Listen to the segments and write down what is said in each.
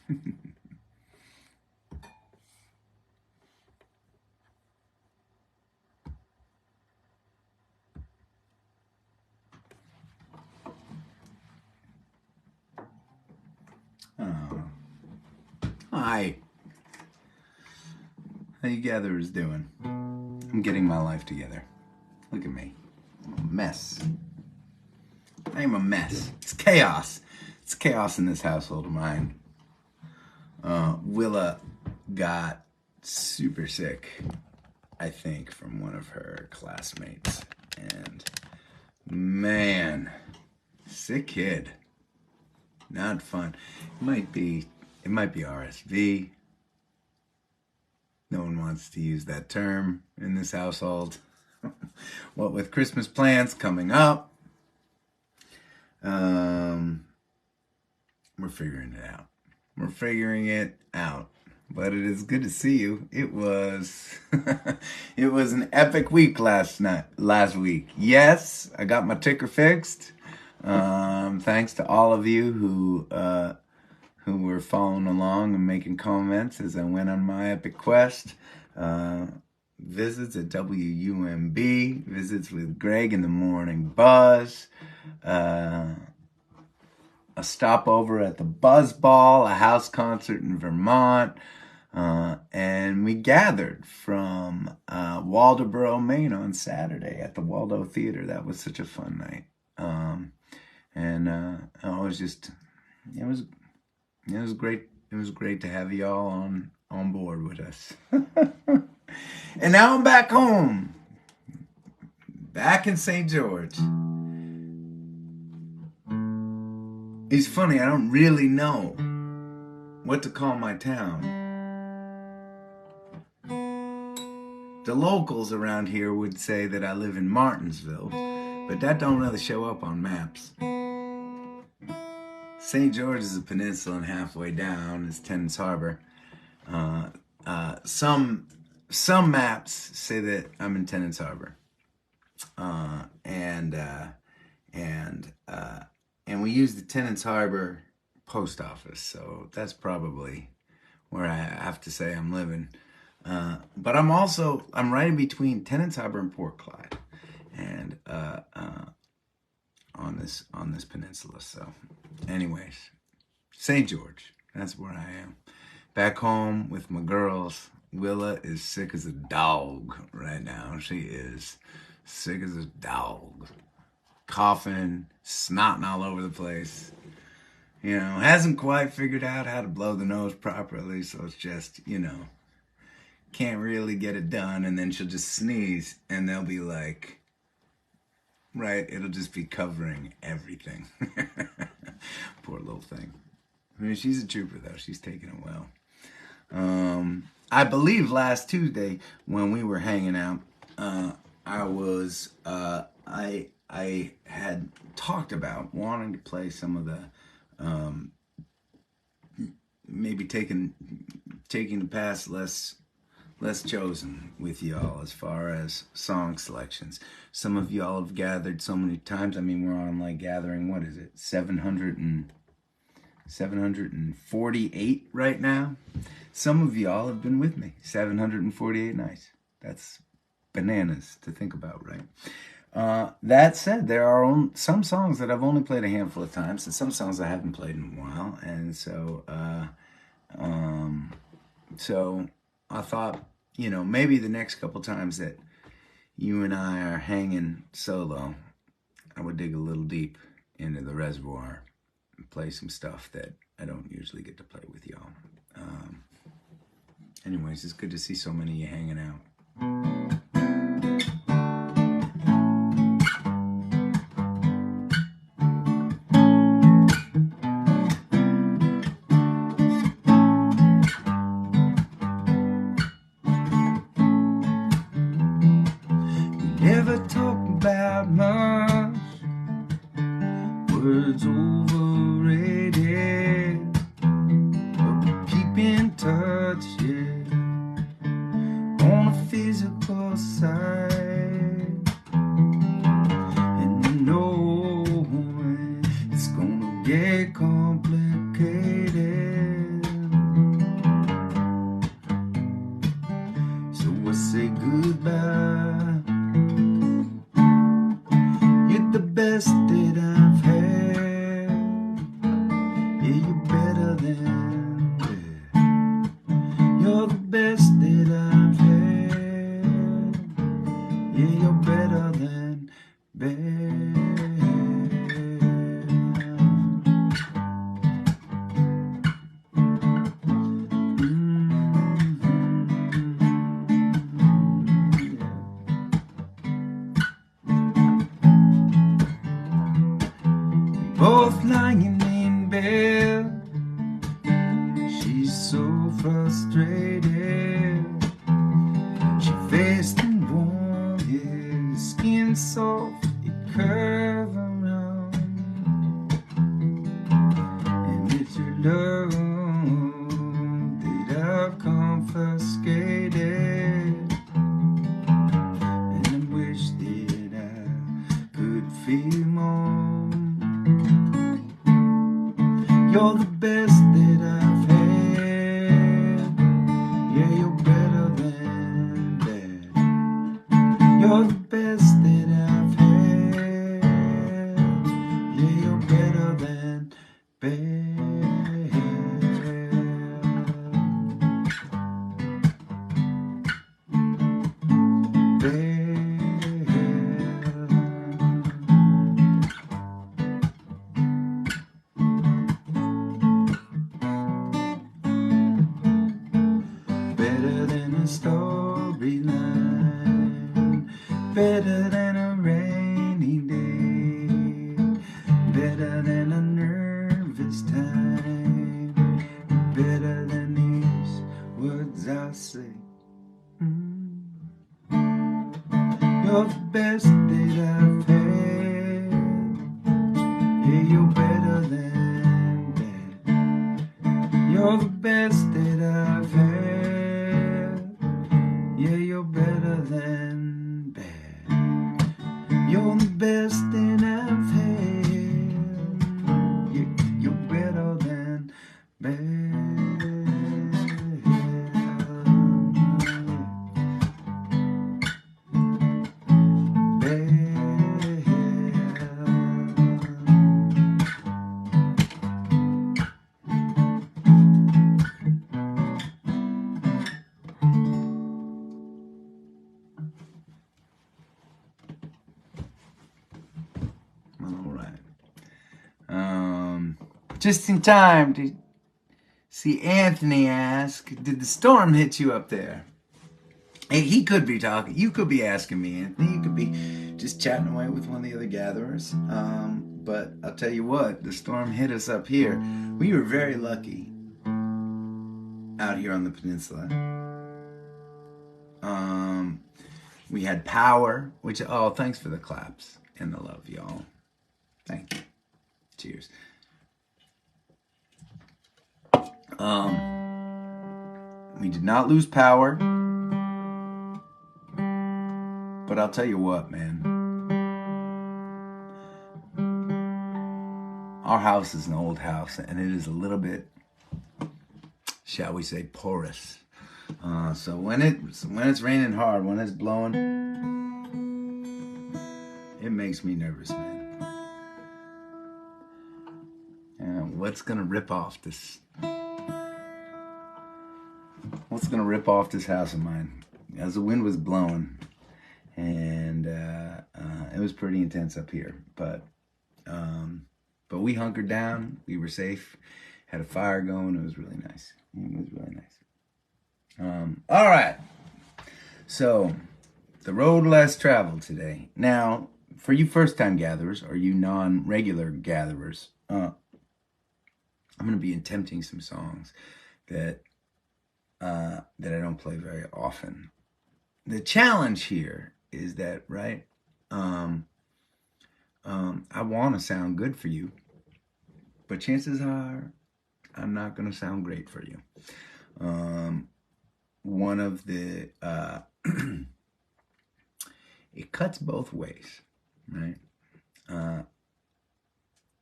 Oh. Hi. How you gatherers doing? I'm getting my life together. Look at me. I'm a mess. I am a mess. It's chaos. It's chaos in this household of mine. Willa got super sick, I think, from one of her classmates. And man, sick kid. Not fun. It might be RSV. No one wants to use that term in this household. What with Christmas plans coming up, we're figuring it out. We're figuring it out. But it is good to see you. It was it was an epic week last week. Yes, I got my ticker fixed. Thanks to all of you who were following along and making comments as I went on my epic quest. Visits at WUMB, visits with Greg in the Morning Buzz, a stopover at the Buzz Ball, a house concert in Vermont, and we gathered from Waldoboro, Maine on Saturday at the Waldo Theater. That was such a fun night. It was great. It was great to have y'all on board with us. And now I'm back home, back in St. George. It's funny, I don't really know what to call my town. The locals around here would say that I live in Martinsville, but that don't really show up on maps. St. George is a peninsula, and halfway down is Tennant's Harbor. Some maps say that I'm in Tennant's Harbor, and we use the Tennant's Harbor post office, so that's probably where I have to say I'm living. But I'm right in between Tennant's Harbor and Port Clyde, and on this peninsula. So, anyways, St. George, that's where I am. Back home with my girls. Willa is sick as a dog right now. She is sick as a dog. Coughing, snotting all over the place. You know, hasn't quite figured out how to blow the nose properly, so it's just, can't really get it done, and then she'll just sneeze, and they'll be like, right, it'll just be covering everything. Poor little thing. I mean, she's a trooper, though. She's taking it well. I believe last Tuesday when we were hanging out, I had talked about wanting to play some of the, maybe taking the past less chosen with y'all as far as song selections. Some of y'all have gathered so many times. I mean, we're on like gathering, what is it, 748 right now. Some of y'all have been with me 748 nights. That's bananas to think about, right? That said, there are some songs that I've only played a handful of times, and some songs I haven't played in a while. And so I thought, maybe the next couple times that you and I are hanging solo, I would dig a little deep into the reservoir and play some stuff that I don't usually get to play with y'all. Anyways, it's good to see so many of you hanging out. Never talk about much, words overrated, but we keep in touch, yeah, on a physical side, and you know it's gonna get complicated both lying in bed. She's so frustrated. She faced and warm, his skin soft, it curved around. And it's your love that I've confiscated. And I wish that I could feel more. You're the best that I've had. Yeah, you're better than bad. You're the best that I've had. Yeah, you're better than bad. Better than a storyline, better than a rainy day, better than a nervous time, better than these words I say. You're the best that I've had. Yeah, you're better than that. You're the best that I've had. Yeah, you're better than bad. You're the best that I've had. Yeah, you're better than bad. All right. Just in time to see Anthony ask, did the storm hit you up there? Hey, he could be talking. You could be asking me, Anthony. You could be just chatting away with one of the other gatherers. But I'll tell you what, the storm hit us up here. We were very lucky out here on the peninsula. We had power, which, oh, thanks for the claps and the love, y'all. Thank you. Cheers. We did not lose power. But I'll tell you what, man. Our house is an old house, and it is a little bit, shall we say, porous. So when it's raining hard, when it's blowing, it makes me nervous, man. And what's gonna rip off this? What's gonna rip off this house of mine? As the wind was blowing, and it was pretty intense up here, but we hunkered down. We were safe. Had a fire going. It was really nice. It was really nice. All right. So the road less traveled today. Now, for you first-time gatherers or you non-regular gatherers, I'm going to be attempting some songs that I don't play very often. The challenge here is that, right, I want to sound good for you, but chances are I'm not going to sound great for you. One of the, it cuts both ways, right?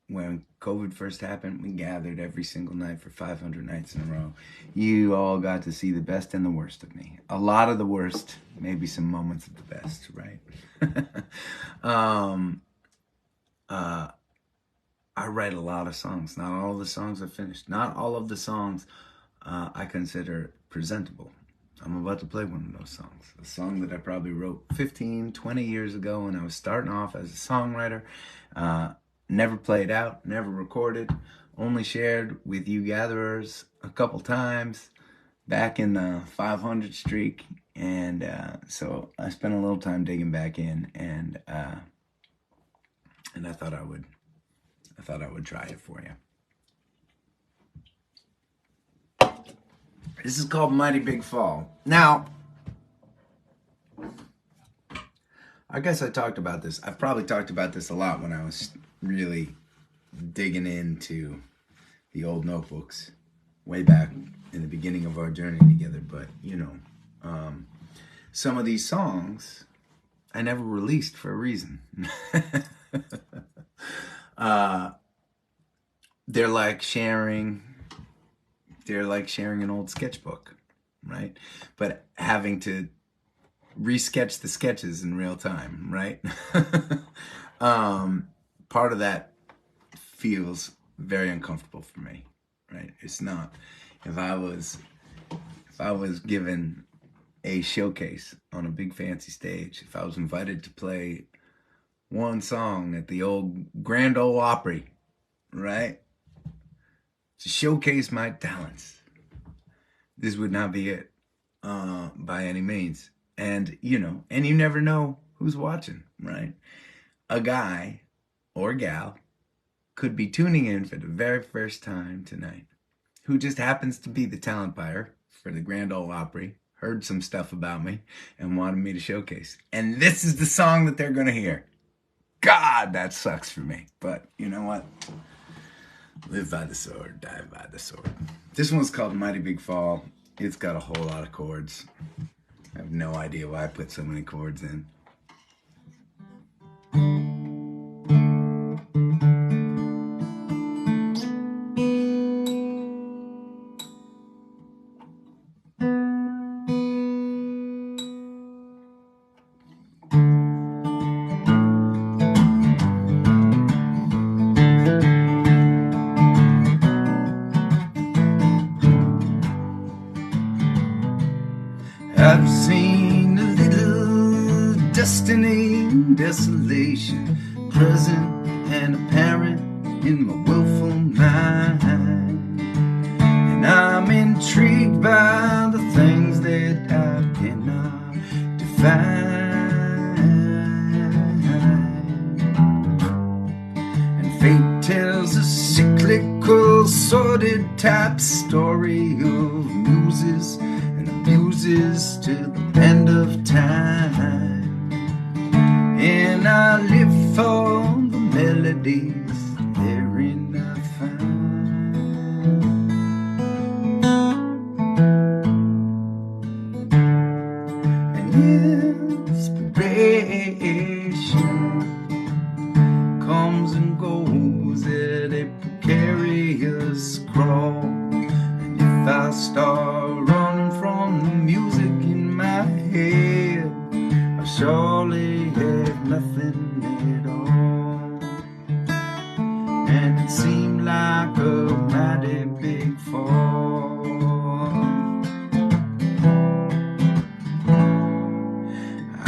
When COVID first happened, we gathered every single night for 500 nights in a row. You all got to see the best and the worst of me. A lot of the worst, maybe some moments of the best, right? I write a lot of songs. Not all of the songs are finished. Not all of the songs I consider presentable. I'm about to play one of those songs. A song that I probably wrote 15, 20 years ago when I was starting off as a songwriter. Never played out, never recorded, only shared with you gatherers a couple times back in the 500 streak. And so I spent a little time digging back in, and I thought I would I thought I would try it for you. This is called Mighty Big Fall. Now, I guess I talked about this. I've probably talked about this a lot when I was really digging into the old notebooks way back in the beginning of our journey together. But, you know, some of these songs I never released for a reason. They're like sharing an old sketchbook, right? But having to resketch the sketches in real time, right? Part of that feels very uncomfortable for me, right? It's not. If I was given a showcase on a big fancy stage, if I was invited to play one song at the Grand Ole Opry, right, to showcase my talents, this would not be it by any means. And, you know, and you never know who's watching, right? A guy or gal could be tuning in for the very first time tonight who just happens to be the talent buyer for the Grand Ole Opry, heard some stuff about me, and wanted me to showcase. And this is the song that they're going to hear. God, that sucks for me. But you know what? Live by the sword, die by the sword. This one's called Mighty Big Fall. It's got a whole lot of chords. I have no idea why I put so many chords in. I've seen a little destiny and desolation, present and apparent in my willful mind. And I'm intrigued by the things that I cannot define. And fate tells a cyclical, sordid type story of muses abuses to the end of time. And I live for the melodies therein I find. And inspiration comes and goes at a precarious crawl. And if I start running from the music in my head, I surely have nothing at all. And it seemed like a mighty big fall. I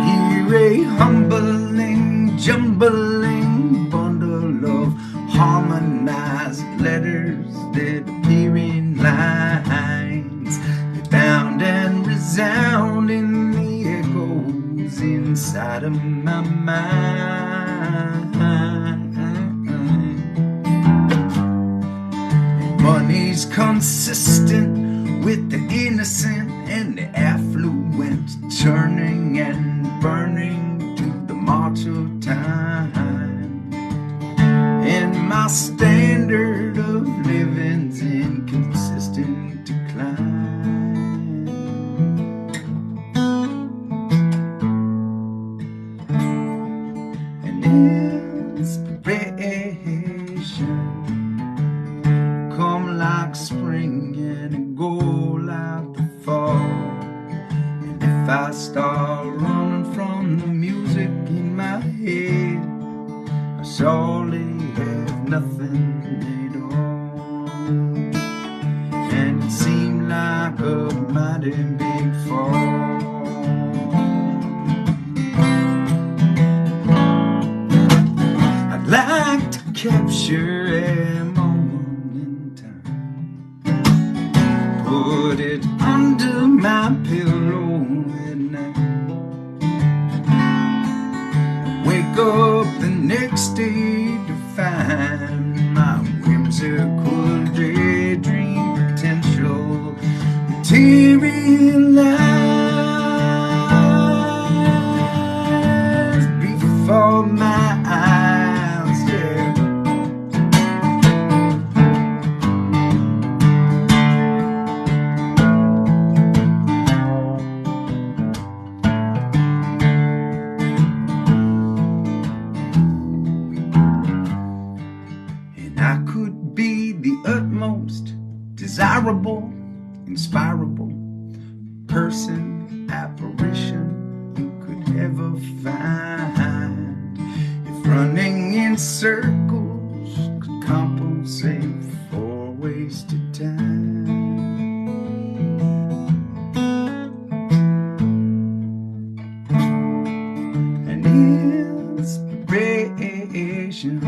hear a humbling, jumbling bundle of harmonized letters that appear in lines. They bound and resound in the echoes inside of my mind. And money's consistent with the innocent and the affluent, turning and burning to the march of time. And my standard of living's in consistent decline. And inspiration come like spring and go like the fall. And if I start running from the music in my head, I surely have nothing at all. And it seemed like a mighty big fall. I'd like to capture a moment in time, put it under my pillow at night, wake up the next day to find my whimsical daydream potential materialize before my eyes, yeah. And I could be the utmost desirable, inspirable person, apparition you could ever find. If running in circles could compensate for wasted time. And inspiration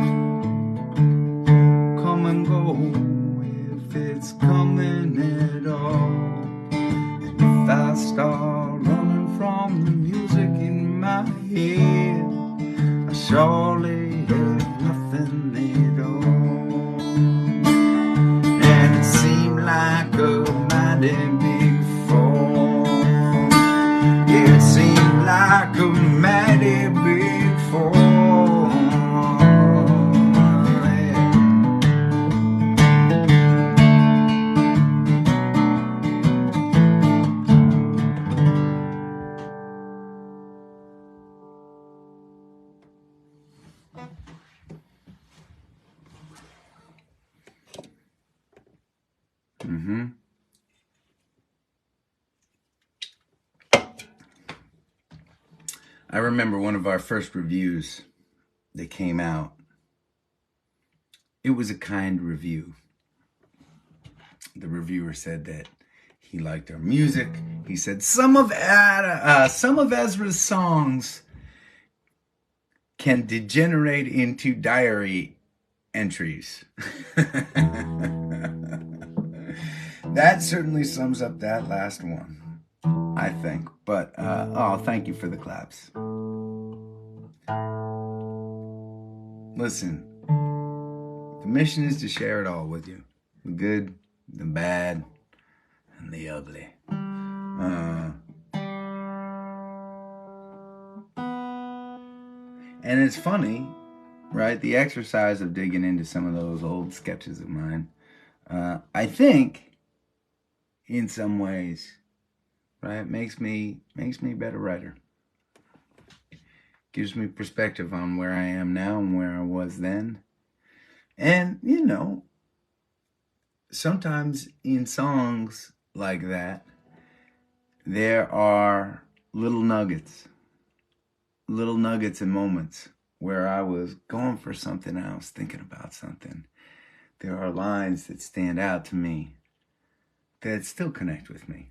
come and go if it's coming at all. And if I start running from the music in my head, I surely have nothing at all. And it seemed like a mighty big fall. It seemed like a mighty big fall. I remember one of our first reviews that came out. It was a kind review. The reviewer said that he liked our music. He said some of Ezra's songs can degenerate into diary entries. That certainly sums up that last one, I think. But, oh, thank you for the claps. Listen, the mission is to share it all with you. The good, the bad, and the ugly. And it's funny, right? The exercise of digging into some of those old sketches of mine, I think, in some ways, right, makes me a better writer. Gives me perspective on where I am now and where I was then. And, you know, sometimes in songs like that, there are little nuggets and moments where I was going for something, I was thinking about something. There are lines that stand out to me that still connect with me.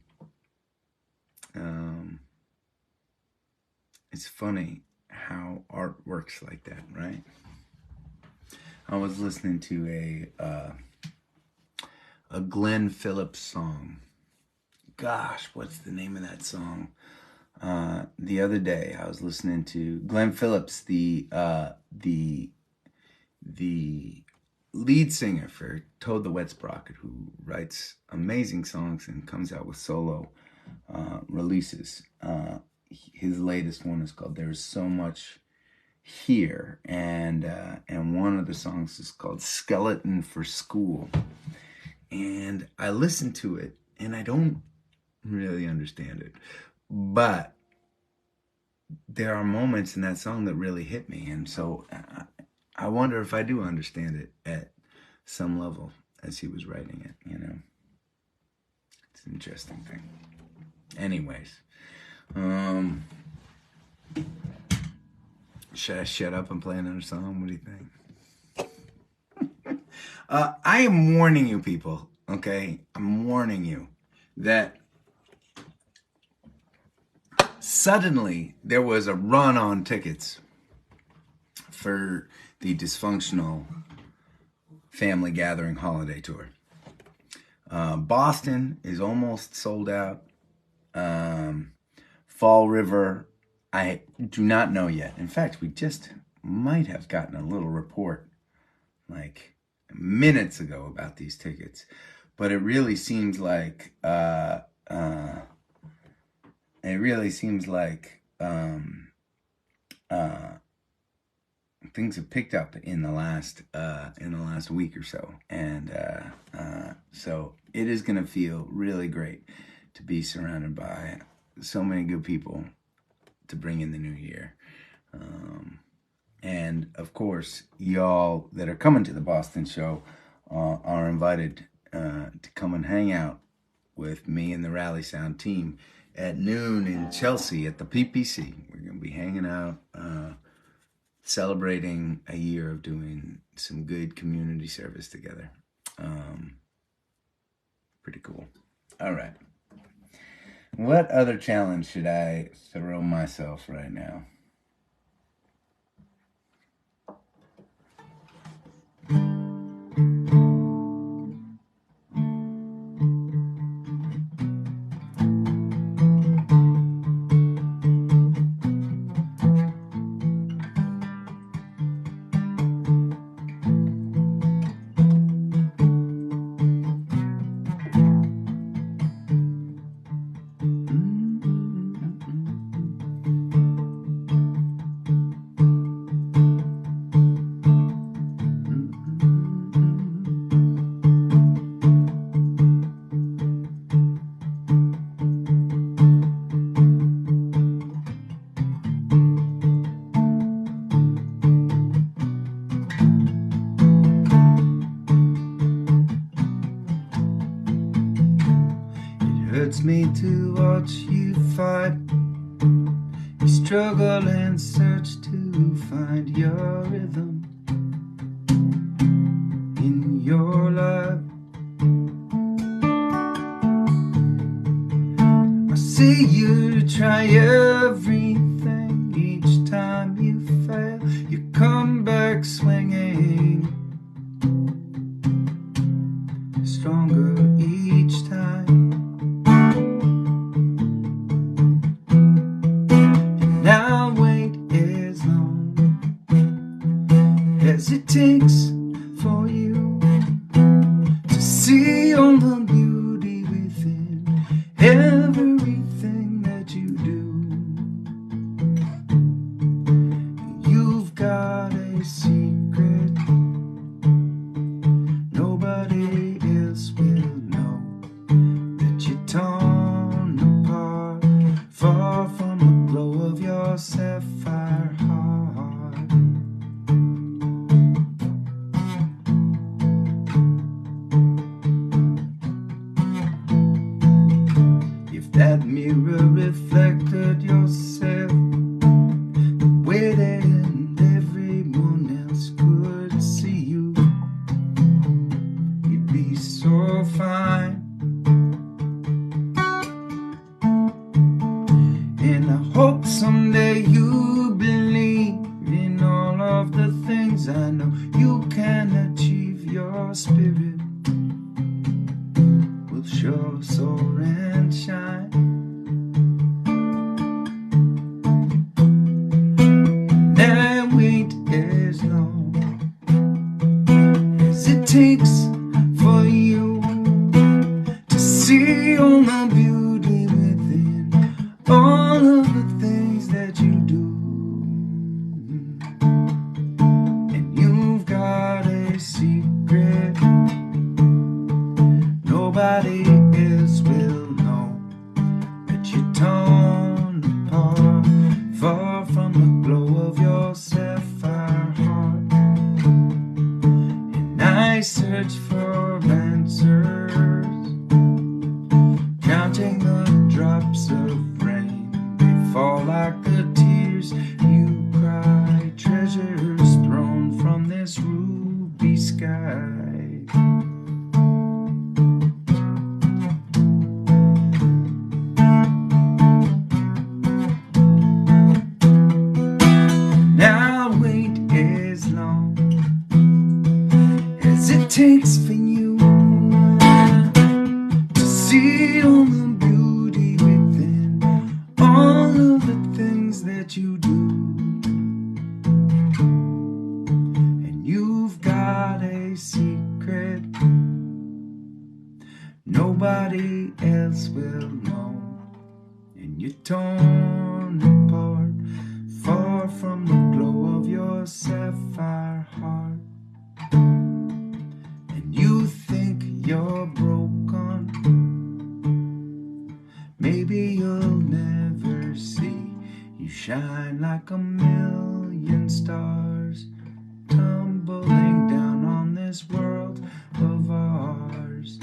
It's funny how art works like that, right? I was listening to a Glenn Phillips song. Gosh, what's the name of that song? The other day, I was listening to Glenn Phillips, the lead singer for Toad the Wet Sprocket, who writes amazing songs and comes out with solo releases. His latest one is called "There's So Much Here," and one of the songs is called "Skeleton for School." And I listened to it, and I don't really understand it, but there are moments in that song that really hit me, and so I wonder if I do understand it at some level as he was writing it, you know. It's an interesting thing. Anyways, should I shut up and play another song? What do you think? I am warning you people, okay? I'm warning you that suddenly there was a run on tickets for the Dysfunctional Family Gathering Holiday Tour. Boston is almost sold out. Fall River, I do not know yet. In fact, we just might have gotten a little report like minutes ago about these tickets, but it really seems like things have picked up in the last week or so, and so it is going to feel really great to be surrounded by so many good people to bring in the new year. And of course, y'all that are coming to the Boston show are invited to come and hang out with me and the Rally Sound team at noon in Chelsea at the PPC. We're going to be hanging out, celebrating a year of doing some good community service together. Pretty cool. All right. What other challenge should I throw myself right now? Hurts me to watch you fight. You struggle and search to find your rhythm in your life. I see you try everything. Each time you fail, you come back swinging, stronger each time. As it takes for you to see all the beauty within everything that you do. You've got a secret nobody else will know, that you're torn apart, far from the glow of your sapphire heart. That mirror reflected yourself the way that everyone else could see you, you'd be so fine. And I hope someday you believe in all of the things I know you can achieve. Your spirit will show, soar and shine. And wait as long as it takes for you to see all the beauty within all of the things that you do. And you've got a secret nobody else will know, that you're torn apart, far from the glow of your sapphire heart. And I search for answers, counting the drops of rain. They fall like the tears you cry, treasures thrown from this ruby sky. Now wait as long as it takes for you to see all the beauty within all of the things that you do. And you've got nobody else will know. And you're torn apart, far from the glow of your sapphire heart. And you think you're broken, maybe you'll never see. You shine like a million stars, tumbling down on this world of ours.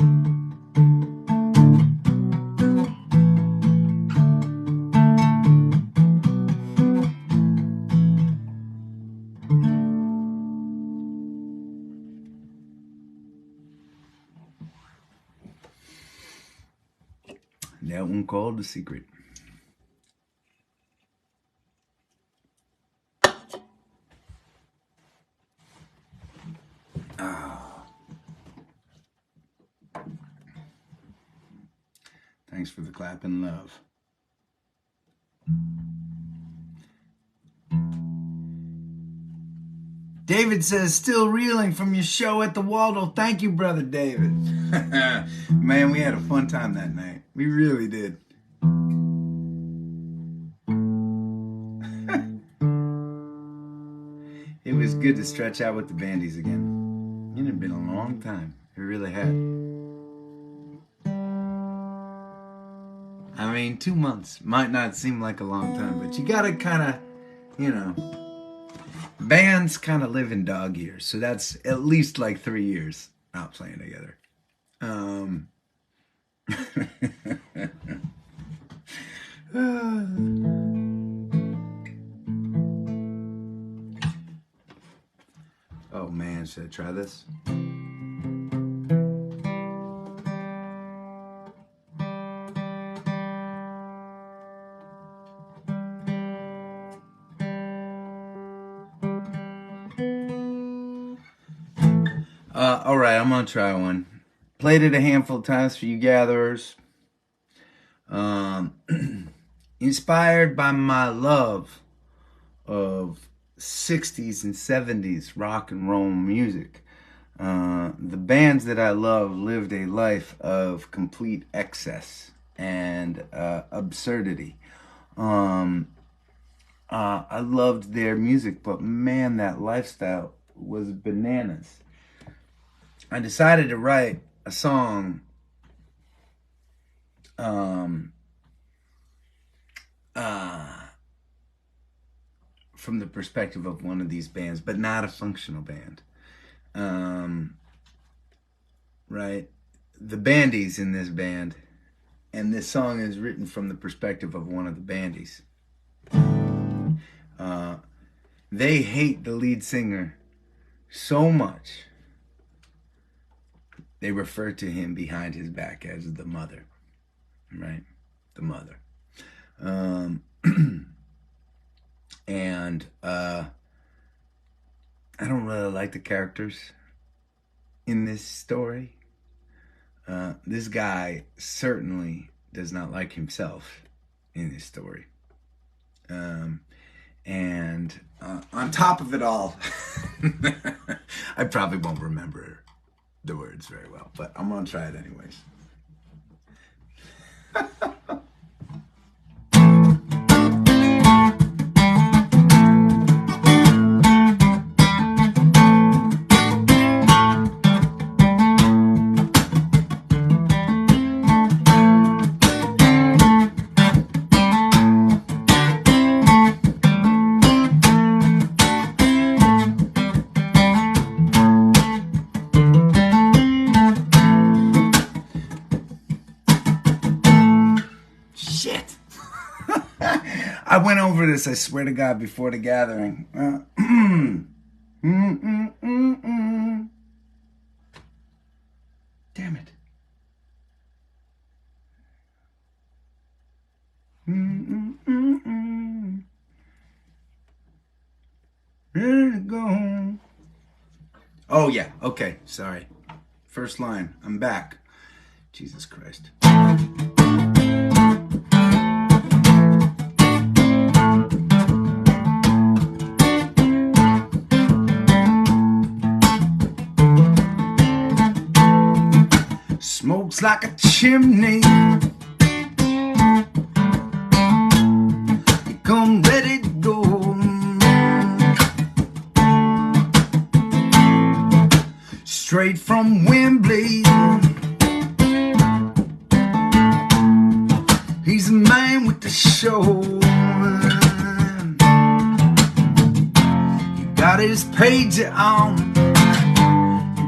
That one called The Secret. Thanks for the clap and love. David says, still reeling from your show at the Waldo. Thank you, brother David. Man, we had a fun time that night. We really did. It was good to stretch out with the bandies again. It had been a long time. It really had. I mean, 2 months might not seem like a long time, but you gotta kind of, you know, bands kind of live in dog years, so that's at least like 3 years not playing together. Oh man, should I try this? All right, I'm gonna try one. Played it a handful of times for you gatherers. Inspired by my love of 60s and 70s rock and roll music. The bands that I love lived a life of complete excess and absurdity. I loved their music, but man, that lifestyle was bananas. I decided to write a song from the perspective of one of these bands, but not a functional band. Right? The bandies in this band, and this song is written from the perspective of one of the bandies. They hate the lead singer so much, they refer to him behind his back as the mother, right? The mother. And I don't really like the characters in this story. This guy certainly does not like himself in this story. And on top of it all, I probably won't remember the words very well, but I'm gonna try it anyways. I went over this, I swear to God, before the gathering. Damn it. Ready to go. Oh, yeah. Okay. Sorry. First line. I'm back. Jesus Christ. smokes like a chimney. You come ready to go. Straight from Wembley. He's a man with the show. He got his pager on,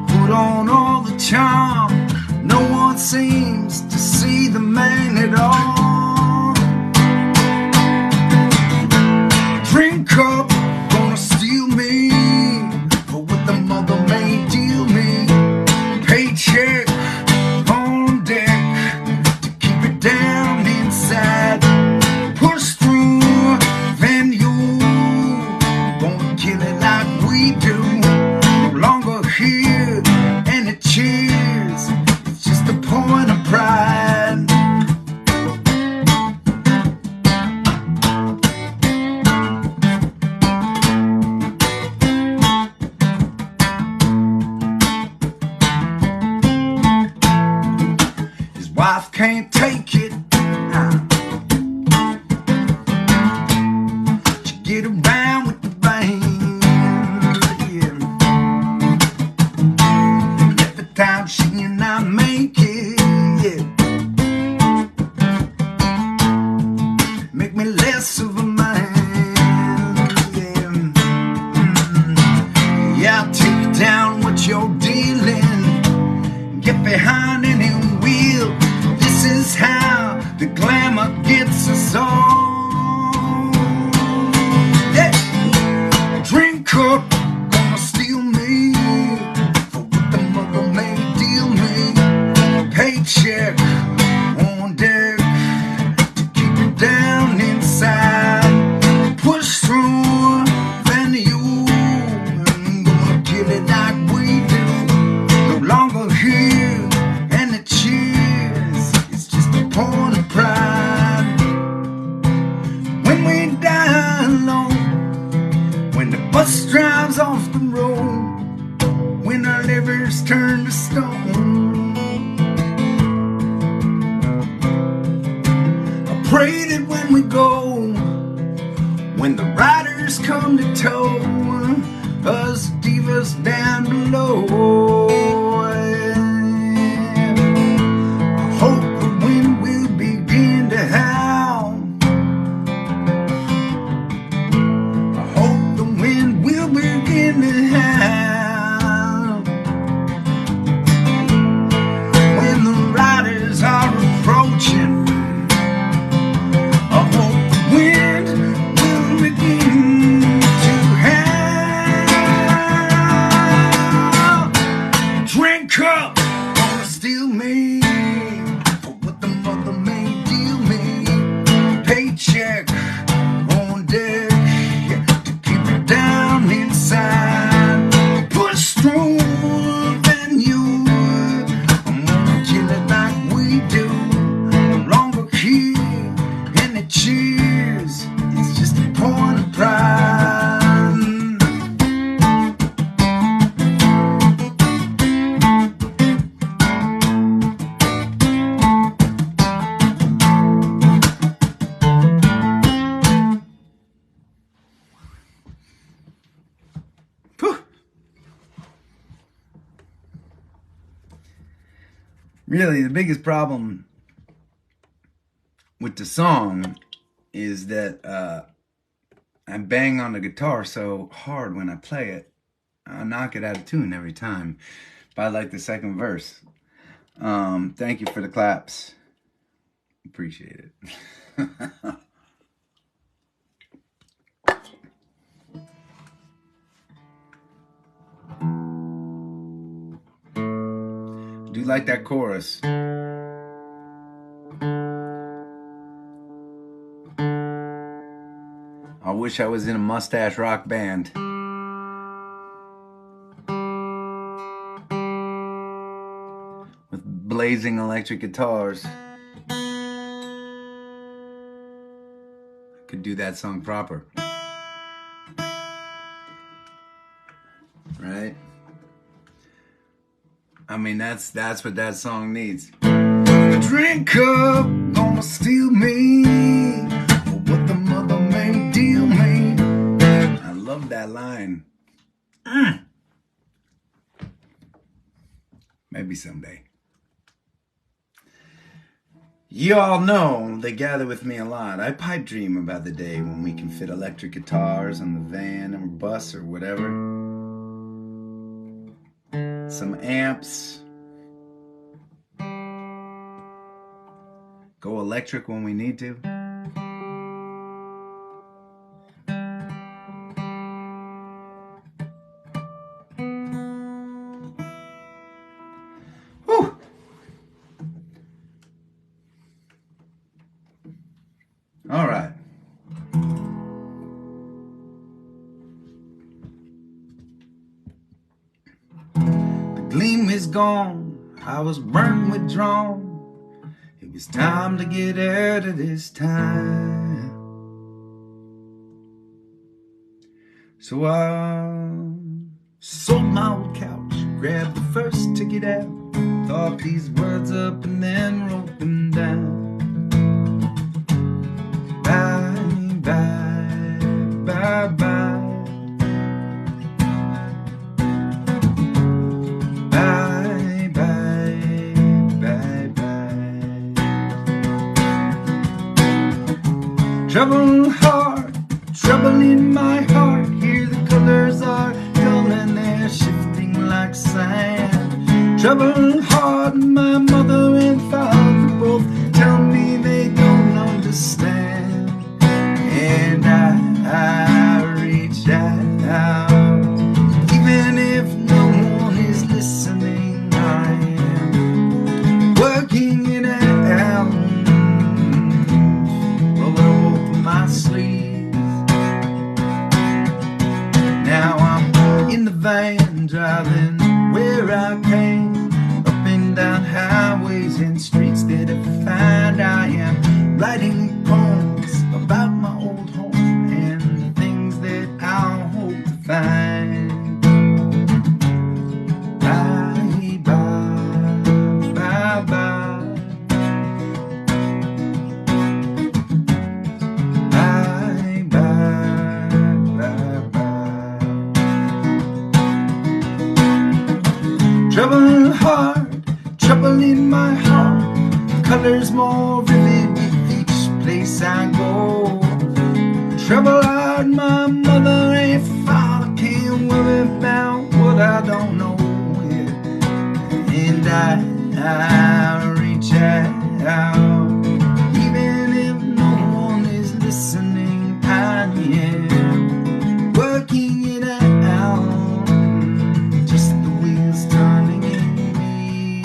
put on all the charm. No one seems to see the man at all. Drink up, gonna steal me for what the mother may deal me. Paycheck on deck to keep it down inside. Push through venue, gonna kill it like we do. No longer here and it cheers. It's just a point of pride. His wife can't take it. She get around with the band, yeah. And every time she and I make it, yeah, make me less of a man, yeah. Yeah, I'll take down what you're dealing, get behind any wheel. This is how the glamour gets us all. Yeah. Drink up, gonna steal me for what the mother may deal me. Paycheck on deck to keep it down inside. Push through venue, gonna kill it like we do. No longer here and the cheers, it's just a point of pride. When we die alone, when the bus drives off the road, when our livers turn to stone, I pray that when we go, when the riders come to tow us divas down below, I hope the wind will begin to howl. I hope the wind will begin to howl when the riders are approaching. I hope the wind will begin to howl. Drink up, gonna steal me for what the mother may deal me. Paycheck on deck, yeah, to keep it down inside. Push through venue, I'm gonna kill it like we do. No longer here and it cheers, it's just a point of pride. Whew. Really, the biggest problem with the song is that I bang on the guitar so hard when I play it, I knock it out of tune every time by like the second verse. Thank you for the claps. Appreciate it. Do like that chorus. I wish I was in a mustache rock band. With blazing electric guitars. I could do that song proper. Right? I mean, that's what that song needs. Drink up, gonna steal me, or what the mother may deal me. I love that line. Maybe someday. You all know they gather with me a lot. I pipe dream about the day when we can fit electric guitars on the van or bus or whatever. Some amps. Go electric when we need to. Whew. All right. The gleam is gone. I was burnt, withdrawn. It was time to get out of this time. So I sold my old couch, grabbed the first ticket out, thought these words up and then wrote them down. Bye, bye, bye, bye. Bye, bye, bye, bye. Trouble heart, trouble in my heart. Here the colors are dull and they're shifting like sand. Trouble heart, my mother and father both tell me they don't understand. And I reach out, even if no one is listening. I am working it out. Roll up my sleeves. Now I'm in the van driving where I came, up and down highways and streets that I find. I am writing poems about my old home and the things that I hope to find. Bye, bye, bye, bye. Bye, bye, bye, bye. Trouble heart, trouble in my heart. Colors more vivid with each place I go. Trouble heart, my mother and father can't worry about what I don't know yet. And I reach out, even if no one is listening. I am working it out, just the wheels turning in me.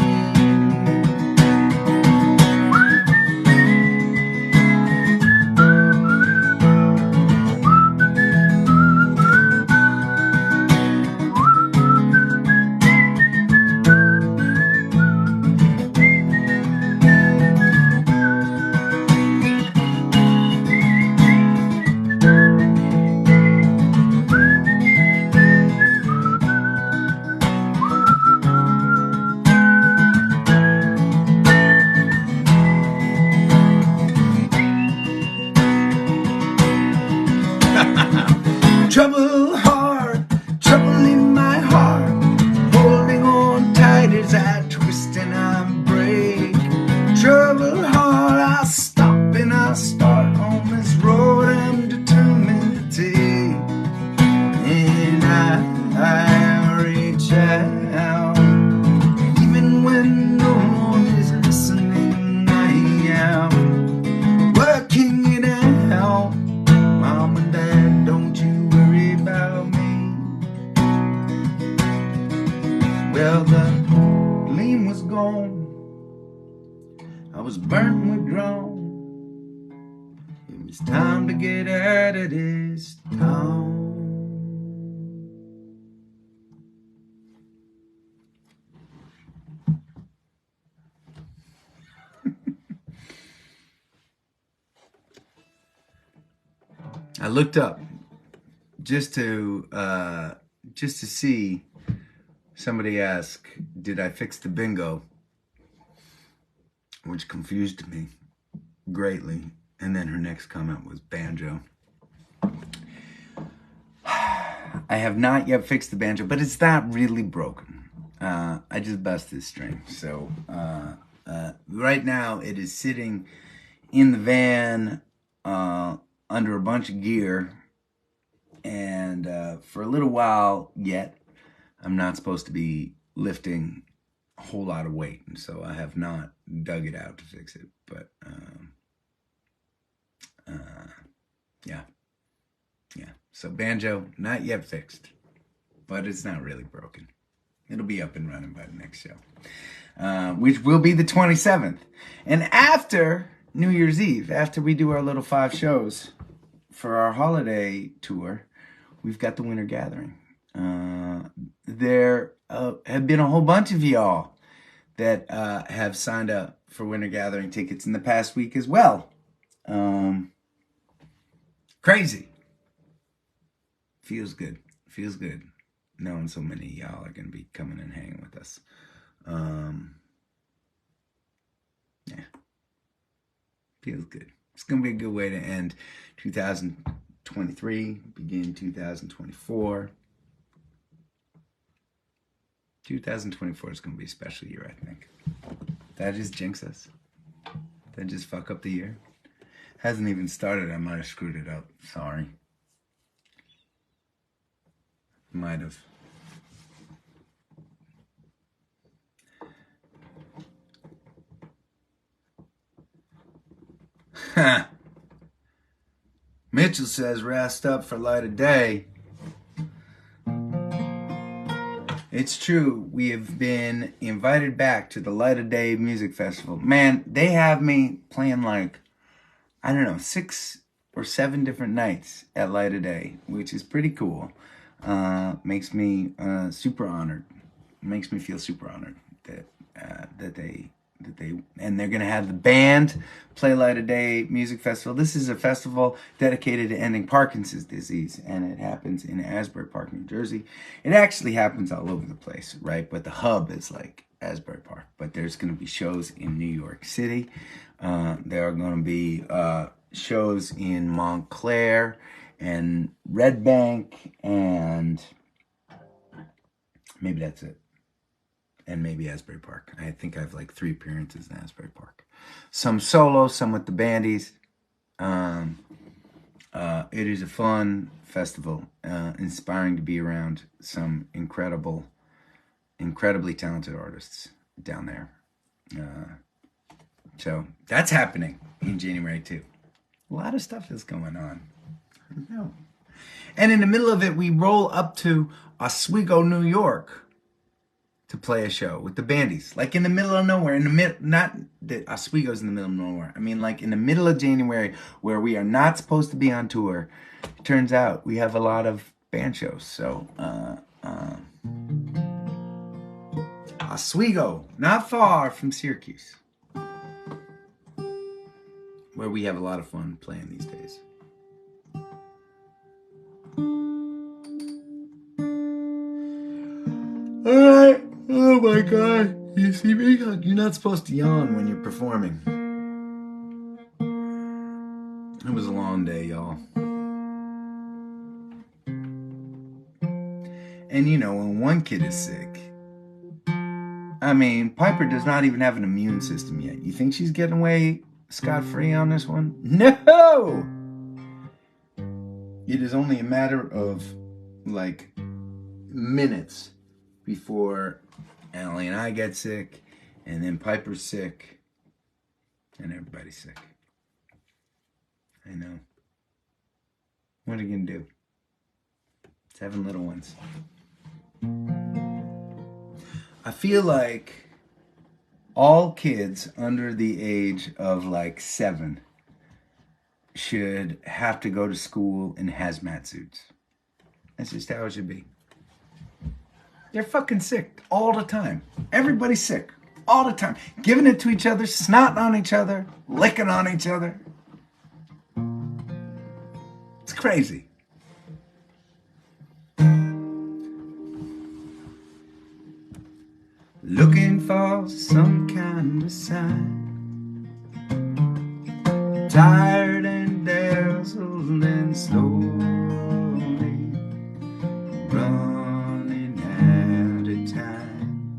Trouble heart, trouble in my heart, holding on tight as I twist and I break. Trouble heart, I stop and I start on this road I'm determined to take. And I reach out, even when no one is listening. I am working it out. Mom and Dad, don't you worry about me. Well, the gleam was gone. I was burnt and withdrawn. It was time to get out of this town. I looked up just to see Somebody asked, did I fix the bingo? Which confused me greatly. And then her next comment was banjo. I have not yet fixed the banjo, but it's not really broken. I just busted the string. So right now it is sitting in the van under a bunch of gear. And for a little while yet, I'm not supposed to be lifting a whole lot of weight. And so I have not dug it out to fix it. But yeah. So banjo, not yet fixed, but it's not really broken. It'll be up and running by the next show, which will be the 27th. And after New Year's Eve, after we do our little 5 shows for our holiday tour, we've got the Winter Gathering. There have been a whole bunch of y'all that have signed up for Winter Gathering tickets in the past week as well. Crazy. Feels good. Feels good knowing so many of y'all are going to be coming and hanging with us. Yeah. Feels good. It's going to be a good way to end 2023, begin 2024. 2024 is going to be a special year, I think. That just jinx us. That just fuck up the year. Hasn't even started. I might have screwed it up. Sorry. Might have. Mitchell says, rest up for light of day. It's true. We have been invited back to the Light of Day Music Festival. Man, they have me playing like, I don't know, 6 or 7 different nights at Light of Day, which is pretty cool. Makes me super honored. Makes me feel super honored that they and they're gonna have the band play Light of Day Music Festival. This is a festival dedicated to ending Parkinson's disease, and it happens in Asbury Park, New Jersey. It actually happens all over the place, right? But the hub is like Asbury Park. But there's gonna be shows in New York City. There are gonna be shows in Montclair and Red Bank, and maybe that's it. And maybe Asbury Park. I think I have like 3 appearances in Asbury Park. Some solo, some with the bandies. It is a fun festival, inspiring to be around some incredibly talented artists down there. So that's happening in January too. A lot of stuff is going on. I know. And in the middle of it, we roll up to Oswego, New York, to play a show with the bandies, like in the middle of nowhere, not that Oswego's in the middle of nowhere. I mean, like in the middle of January, where we are not supposed to be on tour. It turns out we have a lot of band shows. So, Oswego, not far from Syracuse, where we have a lot of fun playing these days. All right. Oh my God. You see me? You're not supposed to yawn when you're performing. It was a long day, y'all. And you know, when one kid is sick, I mean, Piper does not even have an immune system yet. You think she's getting away scot-free on this one? No! It is only a matter of like minutes before Allie and I get sick, and then Piper's sick, and everybody's sick. I know. What are you gonna do? 7 little ones. I feel like all kids under the age of like 7 should have to go to school in hazmat suits. That's just how it should be. They're fucking sick all the time. Everybody's sick all the time. Giving it to each other, snotting on each other, licking on each other. It's crazy. looking for some kind of sign. Tired and dazzled and slowly running out of time.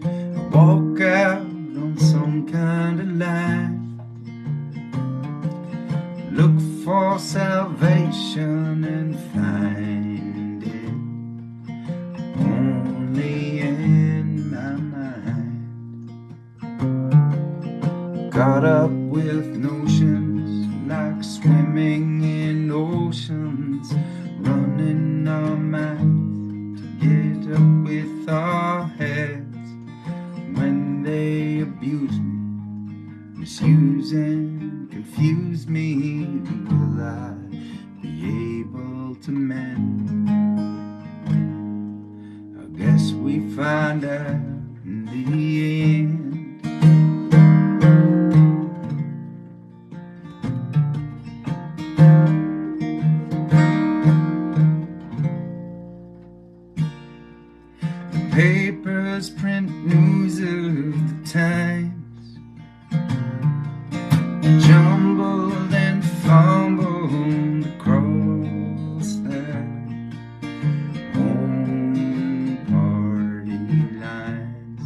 I walk out on some kind of line, look for salvation and find it only in my mind. Caught up with notions like swimming in oceans, running our minds to get up with our heads. When they abuse me, misuse and confuse me, will I be able to mend? I guess we find out in the end. The papers print news of the times, jumbled and fumbled across their own party lines.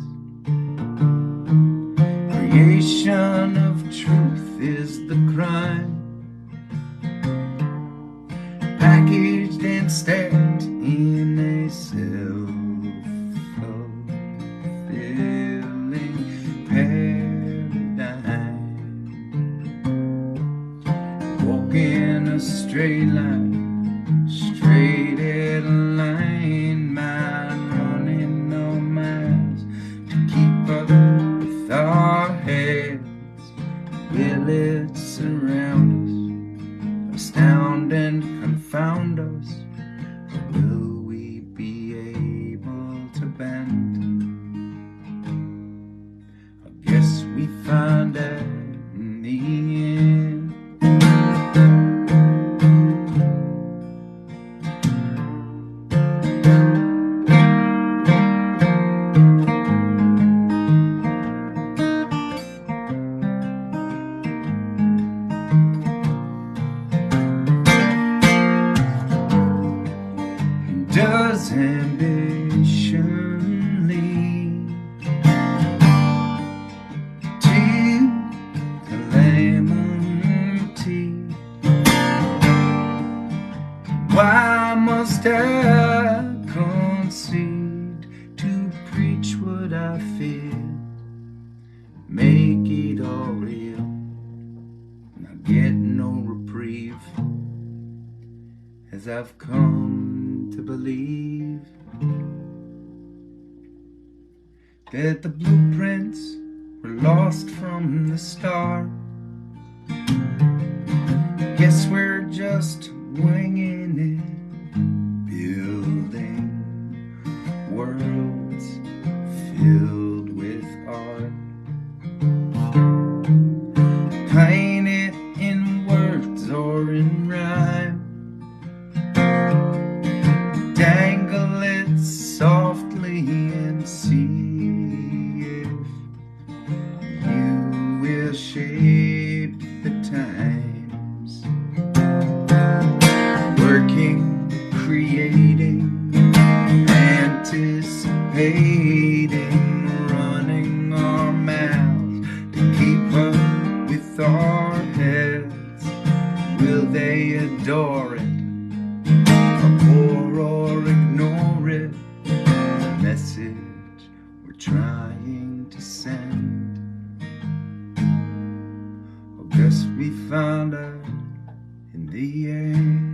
Creation of truth is the crime, packaged and stacked in a self-fulfilling paradigm. Walking a straight line, straight at a line, mind running no miles to keep up with our heads. Will it surround us, astound and confound us, or will we be able to bend? I guess we find out in the end. Does ambition lead to calamity? Why must I concede to preach what I feel, make it all real, and I get no reprieve, as I've come to believe that the blueprints were lost from the start. Guess we're just winging it, building worlds filled with art. Paint it in words or in rhyme, dangle it softly and see if you will shape the times. Working, creating, anticipating, running our mouths to keep up with our heads. Will they adore it, or ignore it? The message we're trying to send. I guess we found out in the end.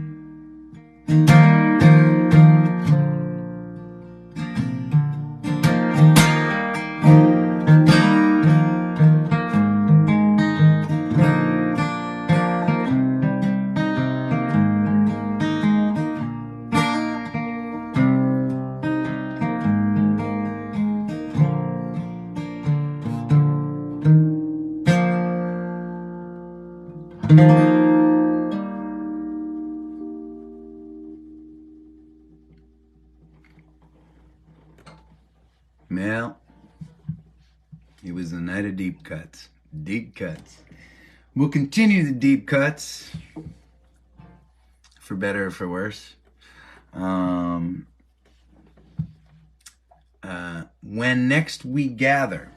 Well, it was a night of deep cuts. Deep cuts. We'll continue the deep cuts, for better or for worse. When next we gather,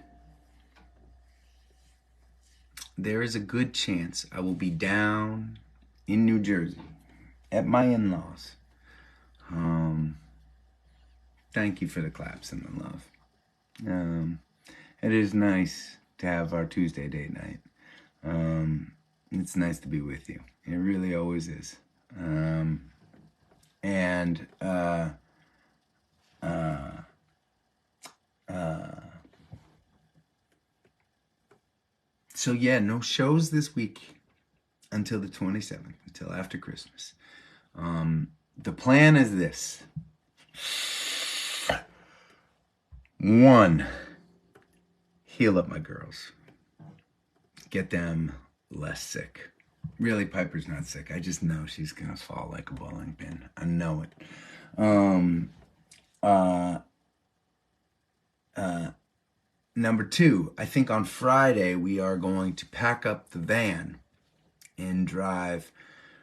there is a good chance I will be down in New Jersey at my in-laws. Thank you for the claps and the love. It is nice to have our Tuesday date night. It's nice to be with you. It really always is. So yeah, no shows this week until the 27th, until after Christmas. The plan is this. 1, heal up my girls. Get them less sick. Really, Piper's not sick. I just know she's gonna fall like a bowling pin. I know it. Number 2, I think on Friday we are going to pack up the van and drive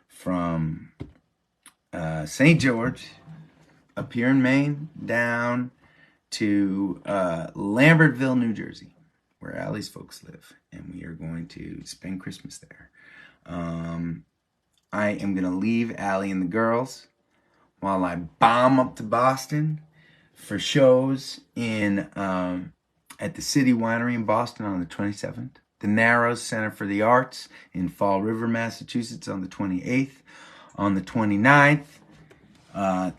from St. George up here in Maine down to Lambertville, New Jersey, where Allie's folks live, and we are going to spend Christmas there. I am going to leave Allie and the girls while I bomb up to Boston for shows in at the City Winery in Boston on the 27th, the Narrows Center for the Arts in Fall River, Massachusetts on the 28th, on the 29th,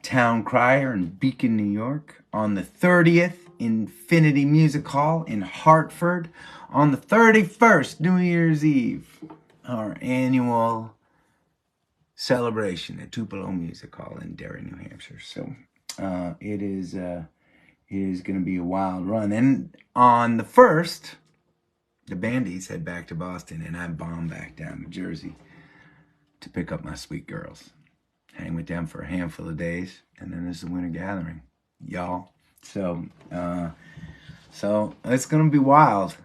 Town Crier in Beacon, New York, on the 30th, Infinity Music Hall in Hartford, on the 31st, New Year's Eve, our annual celebration at Tupelo Music Hall in Derry, New Hampshire. So it is going to be a wild run. And on the 1st, the Bandies head back to Boston, and I bomb back down to Jersey to pick up my sweet girls. Hang with them for a handful of days, and then there's the winter gathering, y'all. So it's going to be wild,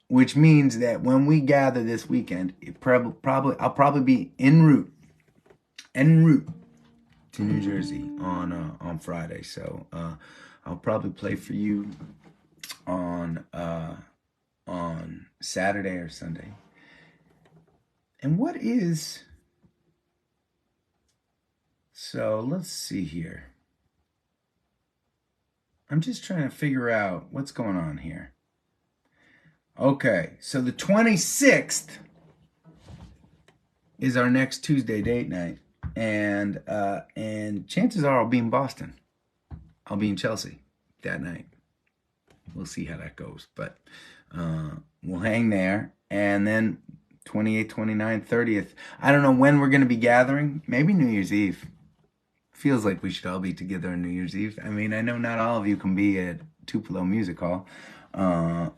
which means that when we gather this weekend, I'll probably be en route to New Jersey on Friday. So I'll probably play for you on Saturday or Sunday. And so let's see here. I'm just trying to figure out what's going on here. Okay, so the 26th is our next Tuesday date night, and chances are I'll be in Boston. I'll be in Chelsea that night. We'll see how that goes, but we'll hang there, and then 28th, 29th, 30th. I don't know when we're going to be gathering. Maybe New Year's Eve. Feels like we should all be together on New Year's Eve. I mean, I know not all of you can be at Tupelo Music Hall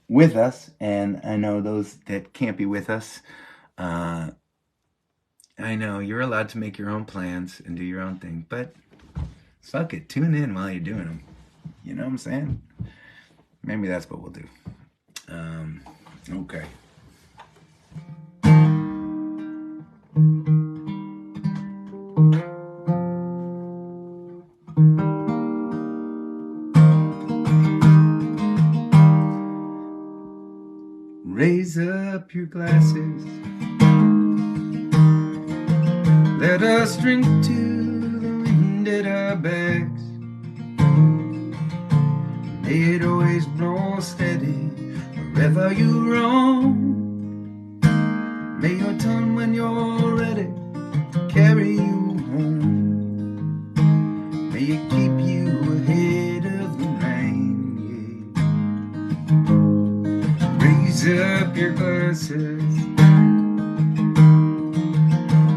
with us, and I know those that can't be with us. I know you're allowed to make your own plans and do your own thing, but fuck it, tune in while you're doing them. You know what I'm saying? Maybe that's what we'll do. Okay. Raise up your glasses. Let us drink to the wind at our backs. May it always blow steady wherever you roam. May your tongue, when you're ready, carry you home. May it keep you ahead of the rain, yeah. Raise up your glasses.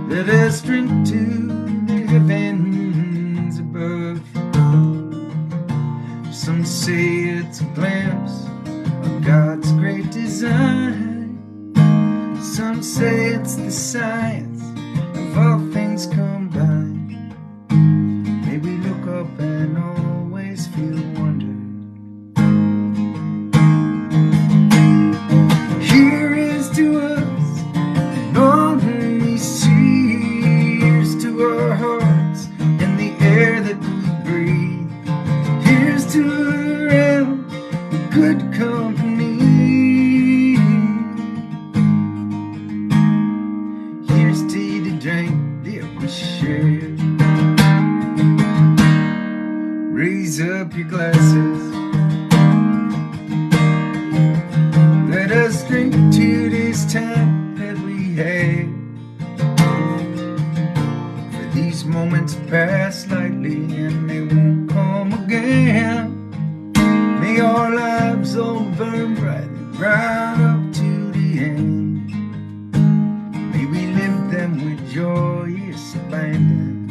Let us drink to the heavens above. Some say it's a glimpse of God's great design. Some say it's the science of all things combined. May we look up and always feel wonder to around good company. Here's tea to drink that we share. Raise up your glasses. Let us drink to this time that we had. For these moments pass lightly and they won't come again. May our lives all burn brightly right up to the end. May we live them with joyous abandon.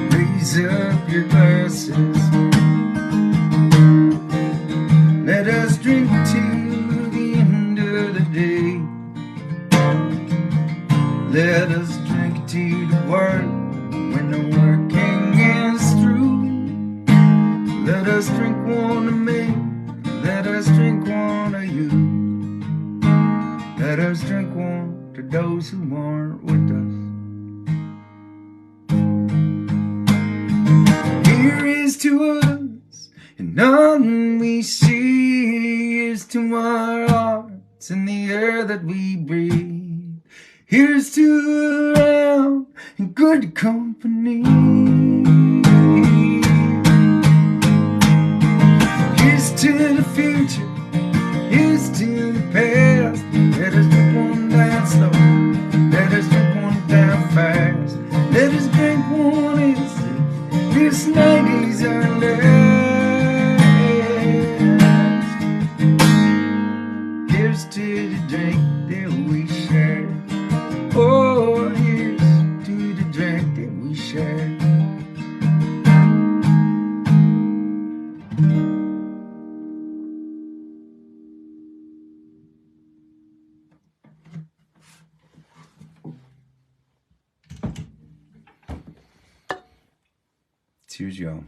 Raise up your glasses. Let us drink to the end of the day. Let us drink to the work when the working is through. Let us drink one to me. Let us drink one to you. Let us drink one to those who aren't with us. Here is to us, and none we see. Here's to our hearts and the air that we breathe. Here's to around and good company. Here's to the future. Here's to the past. Let us drink one down slow. Let us drink one down fast. Let us drink one instant. This night is our last. Here's to the drink that we share. Oh, here's to the drink that we share. Cheers, y'all.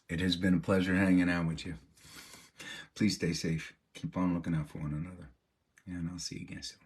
It has been a pleasure hanging out with you. Please stay safe. Keep on looking out for one another. And I'll see you again soon.